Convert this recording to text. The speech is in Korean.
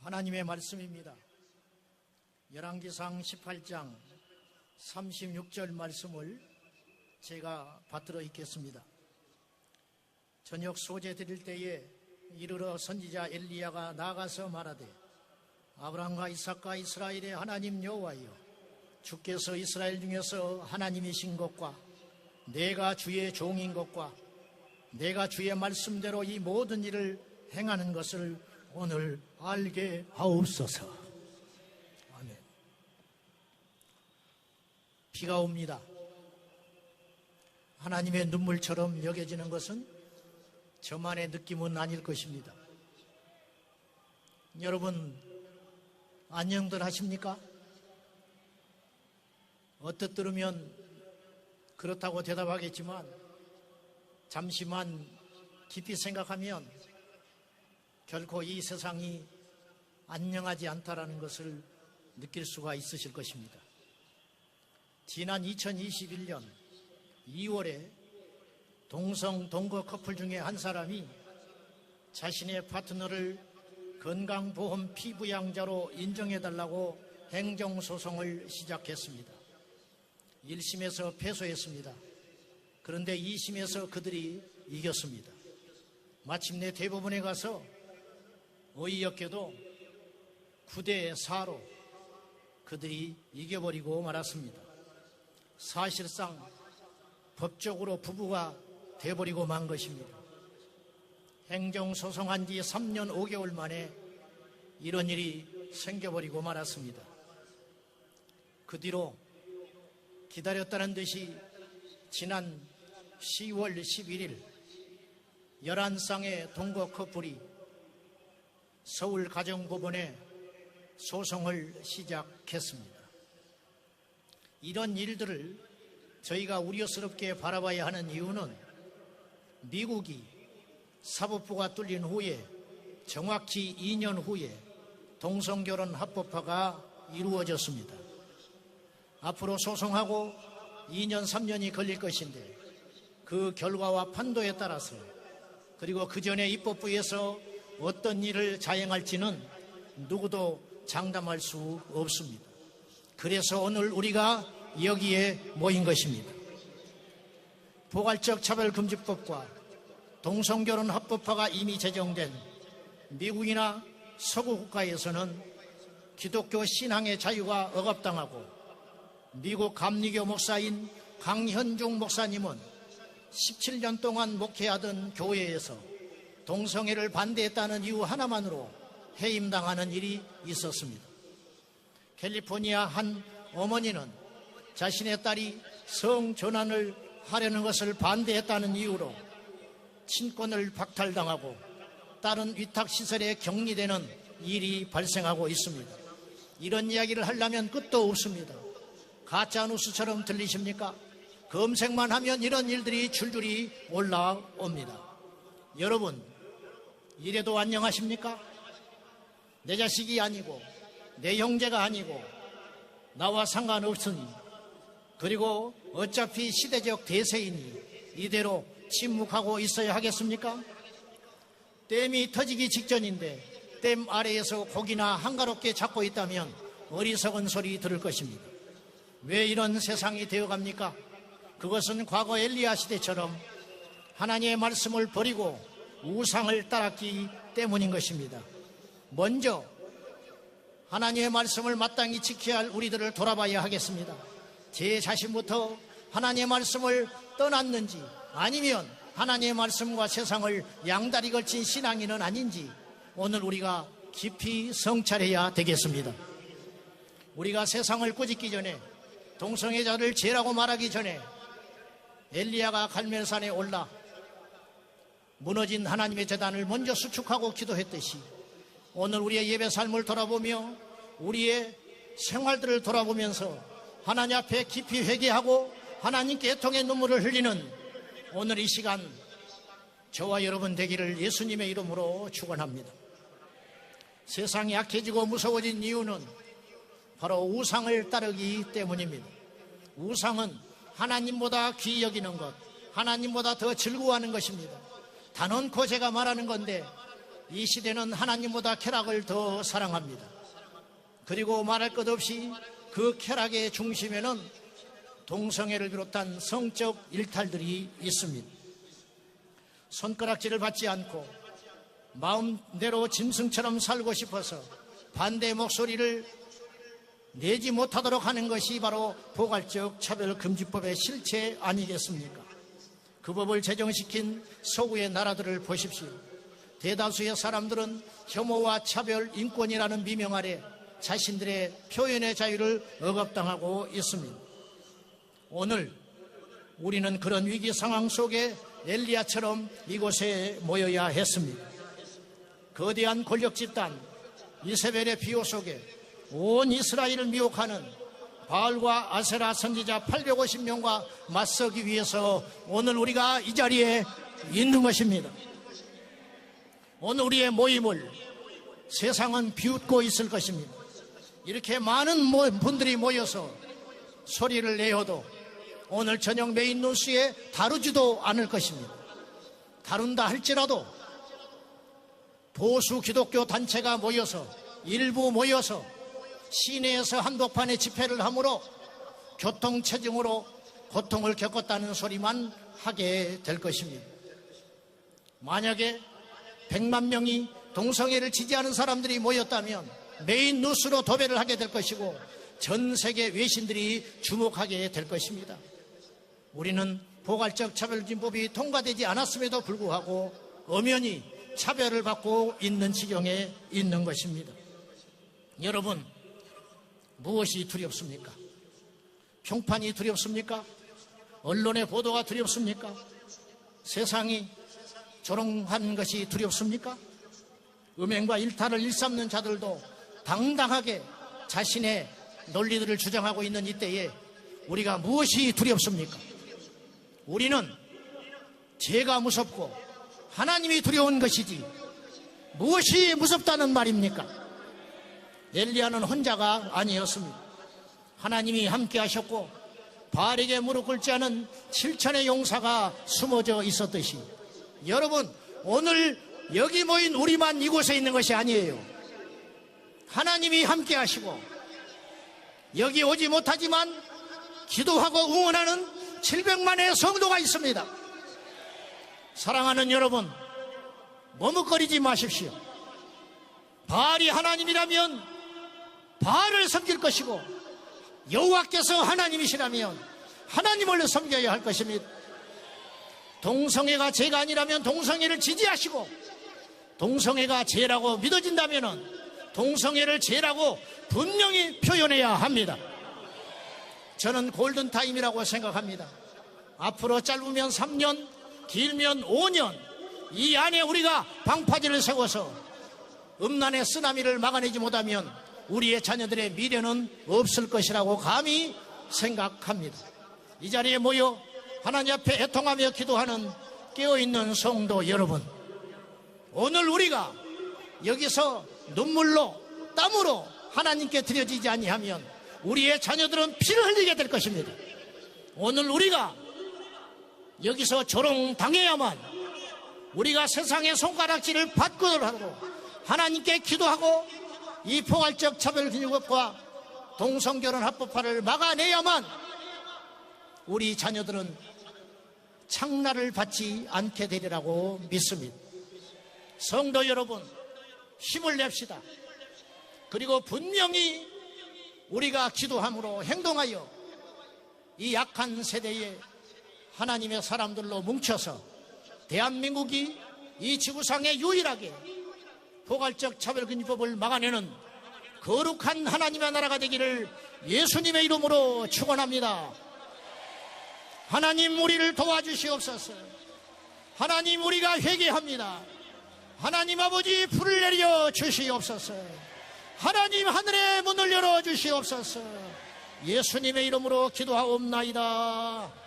하나님의 말씀입니다. 열왕기상 18장 36절 말씀을 제가 받들어 읽겠습니다. 저녁 소재 드릴 때에 이르러 선지자 엘리야가 나가서 말하되, 아브라함과 이삭과 이스라엘의 하나님 여호와여, 주께서 이스라엘 중에서 하나님이신 것과 내가 주의 종인 것과 내가 주의 말씀대로 이 모든 일을 행하는 것을 오늘 알게 하옵소서. 아멘. 비가 옵니다. 하나님의 눈물처럼 여겨지는 것은 저만의 느낌은 아닐 것입니다. 여러분, 안녕들 하십니까? 어떻 들으면 그렇다고 대답하겠지만, 잠시만 깊이 생각하면 결코 이 세상이 안녕하지 않다라는 것을 느낄 수가 있으실 것입니다. 지난 2021년 2월에 동성 동거 커플 중에 한 사람이 자신의 파트너를 건강보험 피부양자로 인정해달라고 행정소송을 시작했습니다. 1심에서 패소했습니다. 그런데 2심에서 그들이 이겼습니다. 마침내 대법원에 가서 어이없게도 9대4로 그들이 이겨버리고 말았습니다. 사실상 법적으로 부부가 돼버리고 만 것입니다. 행정소송한 지 3년 5개월 만에 이런 일이 생겨버리고 말았습니다. 그 뒤로 기다렸다는 듯이 지난 10월 11일 11쌍의 동거 커플이 서울가정법원에 소송을 시작했습니다. 이런 일들을 저희가 우려스럽게 바라봐야 하는 이유는 미국이 사법부가 뚫린 후에 정확히 2년 후에 동성결혼 합법화가 이루어졌습니다. 앞으로 소송하고 2년 3년이 걸릴 것인데, 그 결과와 판도에 따라서, 그리고 그 전에 입법부에서 어떤 일을 자행할지는 누구도 장담할 수 없습니다. 그래서 오늘 우리가 여기에 모인 것입니다. 포괄적 차별금지법과 동성결혼 합법화가 이미 제정된 미국이나 서구 국가에서는 기독교 신앙의 자유가 억압당하고, 미국 감리교 목사인 강현중 목사님은 17년 동안 목회하던 교회에서 동성애를 반대했다는 이유 하나만으로 해임당하는 일이 있었습니다. 캘리포니아 한 어머니는 자신의 딸이 성전환을 하려는 것을 반대했다는 이유로 친권을 박탈당하고 딸은 위탁시설에 격리되는 일이 발생하고 있습니다. 이런 이야기를 하려면 끝도 없습니다. 가짜뉴스처럼 들리십니까? 검색만 하면 이런 일들이 줄줄이 올라옵니다. 여러분, 이래도 안녕하십니까? 내 자식이 아니고 내 형제가 아니고 나와 상관없으니, 그리고 어차피 시대적 대세이니 이대로 침묵하고 있어야 하겠습니까? 댐이 터지기 직전인데 댐 아래에서 고기나 한가롭게 잡고 있다면 어리석은 소리 들을 것입니다. 왜 이런 세상이 되어갑니까? 그것은 과거 엘리야 시대처럼 하나님의 말씀을 버리고 우상을 따랐기 때문인 것입니다. 먼저 하나님의 말씀을 마땅히 지켜야 할 우리들을 돌아봐야 하겠습니다. 제 자신부터 하나님의 말씀을 떠났는지, 아니면 하나님의 말씀과 세상을 양다리 걸친 신앙인은 아닌지 오늘 우리가 깊이 성찰해야 되겠습니다. 우리가 세상을 꾸짖기 전에, 동성애자를 죄라고 말하기 전에 엘리야가 갈멜산에 올라 무너진 하나님의 제단을 먼저 수축하고 기도했듯이, 오늘 우리의 예배 삶을 돌아보며 우리의 생활들을 돌아보면서 하나님 앞에 깊이 회개하고 하나님께 애통의 눈물을 흘리는 오늘 이 시간 저와 여러분 되기를 예수님의 이름으로 축원합니다. 세상이 약해지고 무서워진 이유는 바로 우상을 따르기 때문입니다. 우상은 하나님보다 귀히 여기는 것, 하나님보다 더 즐거워하는 것입니다. 단언코 제가 말하는 건데, 이 시대는 하나님보다 쾌락을 더 사랑합니다. 그리고 말할 것 없이 그 쾌락의 중심에는 동성애를 비롯한 성적 일탈들이 있습니다. 손가락질을 받지 않고 마음대로 짐승처럼 살고 싶어서 반대 목소리를 내지 못하도록 하는 것이 바로 포괄적 차별금지법의 실체 아니겠습니까? 그 법을 제정시킨 서구의 나라들을 보십시오. 대다수의 사람들은 혐오와 차별, 인권이라는 미명 아래 자신들의 표현의 자유를 억압당하고 있습니다. 오늘 우리는 그런 위기 상황 속에 엘리야처럼 이곳에 모여야 했습니다. 거대한 권력 집단 이세벨의 비호 속에 온 이스라엘을 미혹하는 바알과 아세라 선지자 850명과 맞서기 위해서 오늘 우리가 이 자리에 있는 것입니다. 오늘 우리의 모임을 세상은 비웃고 있을 것입니다. 이렇게 많은 분들이 모여서 소리를 내어도 오늘 저녁 메인 뉴스에 다루지도 않을 것입니다. 다룬다 할지라도 보수 기독교 단체가 모여서 일부 모여서 시내에서 한복판에 집회를 함으로 교통체증으로 고통을 겪었다는 소리만 하게 될 것입니다. 만약에 100만 명이 동성애를 지지하는 사람들이 모였다면 메인 뉴스로 도배를 하게 될 것이고 전 세계 외신들이 주목하게 될 것입니다. 우리는 포괄적 차별금지법이 통과되지 않았음에도 불구하고 엄연히 차별을 받고 있는 지경에 있는 것입니다. 여러분, 무엇이 두렵습니까? 평판이 두렵습니까? 언론의 보도가 두렵습니까? 세상이 조롱한 것이 두렵습니까? 음행과 일탈을 일삼는 자들도 당당하게 자신의 논리들을 주장하고 있는 이때에 우리가 무엇이 두렵습니까? 우리는 죄가 무섭고 하나님이 두려운 것이지 무엇이 무섭다는 말입니까? 엘리야는 혼자가 아니었습니다. 하나님이 함께 하셨고 바알에게 무릎 꿇지 않은 7천의 용사가 숨어져 있었듯이 여러분, 오늘 여기 모인 우리만 이곳에 있는 것이 아니에요. 하나님이 함께 하시고 여기 오지 못하지만 기도하고 응원하는 700만의 성도가 있습니다. 사랑하는 여러분, 머뭇거리지 마십시오. 바알이 하나님이라면 바알을 섬길 것이고 여호와께서 하나님이시라면 하나님을 섬겨야 할 것입니다. 동성애가 죄가 아니라면 동성애를 지지하시고 동성애가 죄라고 믿어진다면 동성애를 죄라고 분명히 표현해야 합니다. 저는 골든타임이라고 생각합니다. 앞으로 짧으면 3년, 길면 5년 이 안에 우리가 방파제를 세워서 음란의 쓰나미를 막아내지 못하면 우리의 자녀들의 미래는 없을 것이라고 감히 생각합니다. 이 자리에 모여 하나님 앞에 애통하며 기도하는 깨어있는 성도 여러분, 오늘 우리가 여기서 눈물로 땀으로 하나님께 드려지지 아니하면 우리의 자녀들은 피를 흘리게 될 것입니다. 오늘 우리가 여기서 조롱당해야만 우리가 세상의 손가락질을 받고라도 하나님께 기도하고 이 포괄적 차별금지법과 동성결혼 합법화를 막아내야만 우리 자녀들은 창날을 받지 않게 되리라고 믿습니다. 성도 여러분, 힘을 냅시다. 그리고 분명히 우리가 기도함으로 행동하여 이 약한 세대에 하나님의 사람들로 뭉쳐서 대한민국이 이 지구상에 유일하게 포괄적 차별금지법을 막아내는 거룩한 하나님의 나라가 되기를 예수님의 이름으로 축원합니다. 하나님, 우리를 도와주시옵소서. 하나님, 우리가 회개합니다. 하나님 아버지, 불을 내려 주시옵소서. 하나님, 하늘의 문을 열어 주시옵소서. 예수님의 이름으로 기도하옵나이다.